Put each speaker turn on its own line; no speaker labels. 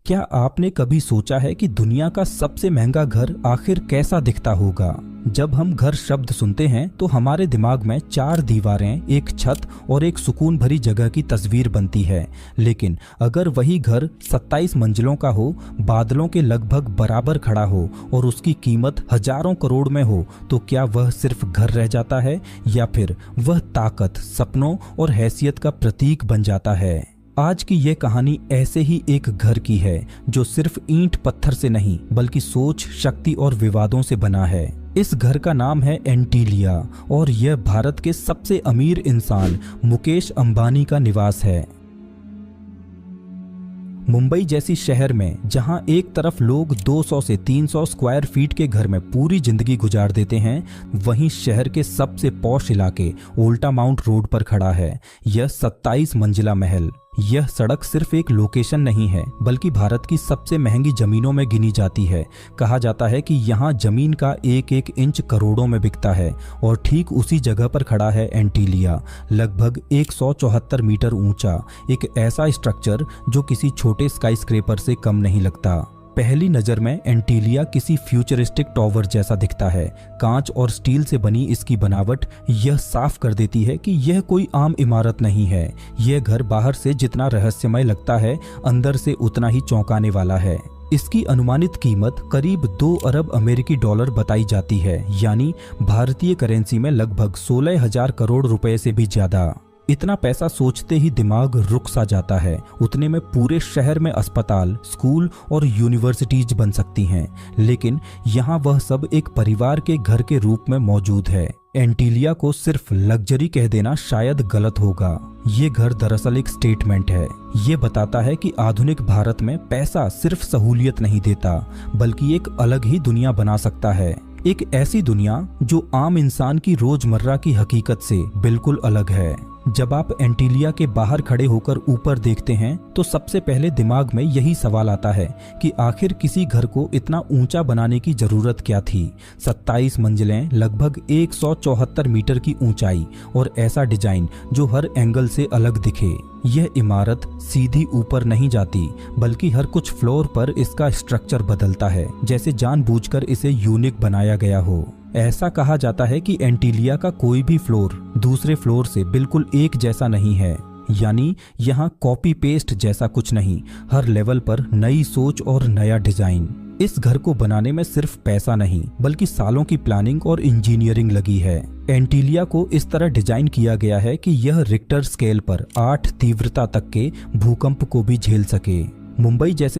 क्या आपने कभी सोचा है कि दुनिया का सबसे महंगा घर आखिर कैसा दिखता होगा? जब हम घर शब्द सुनते हैं तो हमारे दिमाग में 4 दीवारें, एक छत और एक सुकून भरी जगह की तस्वीर बनती है। लेकिन अगर वही घर 27 मंजिलों का हो, बादलों के लगभग बराबर खड़ा हो और उसकी कीमत हजारों करोड़ में हो, तो क्या वह सिर्फ घर रह जाता है या फिर वह ताकत, सपनों और हैसियत का प्रतीक बन जाता है? आज की ये कहानी ऐसे ही एक घर की है जो सिर्फ ईंट पत्थर से नहीं बल्कि सोच, शक्ति और विवादों से बना है। इस घर का नाम है एंटीलिया और यह भारत के सबसे अमीर इंसान मुकेश अंबानी का निवास है। मुंबई जैसी शहर में जहां एक तरफ लोग 200 से 300 स्क्वायर फीट के घर में पूरी जिंदगी गुजार देते हैं, वहीं शहर के सबसे पॉश इलाके ओल्टा माउंट रोड पर खड़ा है यह 27 मंजिला महल। यह सड़क सिर्फ एक लोकेशन नहीं है बल्कि भारत की सबसे महंगी जमीनों में गिनी जाती है। कहा जाता है कि यहाँ जमीन का एक एक इंच करोड़ों में बिकता है और ठीक उसी जगह पर खड़ा है एंटीलिया, लगभग 174 मीटर ऊंचा, एक ऐसा स्ट्रक्चर जो किसी छोटे स्काईस्क्रेपर से कम नहीं लगता। पहली नजर में एंटीलिया किसी फ्यूचरिस्टिक टॉवर जैसा दिखता है। कांच और स्टील से बनी इसकी बनावट यह साफ कर देती है कि यह कोई आम इमारत नहीं है। यह घर बाहर से जितना रहस्यमय लगता है, अंदर से उतना ही चौंकाने वाला है। इसकी अनुमानित कीमत करीब 2 अरब अमेरिकी डॉलर बताई जाती है, यानी भारतीय करेंसी में लगभग 16,000 करोड़ रुपए से भी ज्यादा। इतना पैसा सोचते ही दिमाग रुक सा जाता है। उतने में पूरे शहर में अस्पताल, स्कूल और यूनिवर्सिटीज बन सकती हैं, लेकिन यहाँ वह सब एक परिवार के घर के रूप में मौजूद है। एंटीलिया को सिर्फ लग्जरी कह देना शायद गलत होगा। ये घर दरअसल एक स्टेटमेंट है। ये बताता है कि आधुनिक भारत में पैसा सिर्फ सहूलियत नहीं देता बल्कि एक अलग ही दुनिया बना सकता है। एक ऐसी दुनिया जो आम इंसान की रोजमर्रा की हकीकत से बिल्कुल अलग है। जब आप एंटीलिया के बाहर खड़े होकर ऊपर देखते हैं तो सबसे पहले दिमाग में यही सवाल आता है कि आखिर किसी घर को इतना ऊंचा बनाने की जरूरत क्या थी। 27 मंजिलें, लगभग 174 मीटर की ऊंचाई और ऐसा डिजाइन जो हर एंगल से अलग दिखे। यह इमारत सीधी ऊपर नहीं जाती बल्कि हर कुछ फ्लोर पर इसका स्ट्रक्चर बदलता है, जैसे जानबूझकर इसे यूनिक बनाया गया हो। ऐसा कहा जाता है कि एंटीलिया का कोई भी फ्लोर दूसरे फ्लोर से बिल्कुल एक जैसा नहीं है, यानी यहाँ कॉपी पेस्ट जैसा कुछ नहीं। हर लेवल पर नई सोच और नया डिजाइन। इस घर को बनाने में सिर्फ पैसा नहीं बल्कि सालों की प्लानिंग और इंजीनियरिंग लगी है। एंटीलिया को इस तरह डिजाइन किया गया है कि यह रिक्टर स्केल पर 8 तीव्रता तक के भूकंप को भी झेल सके। मुंबई जैसे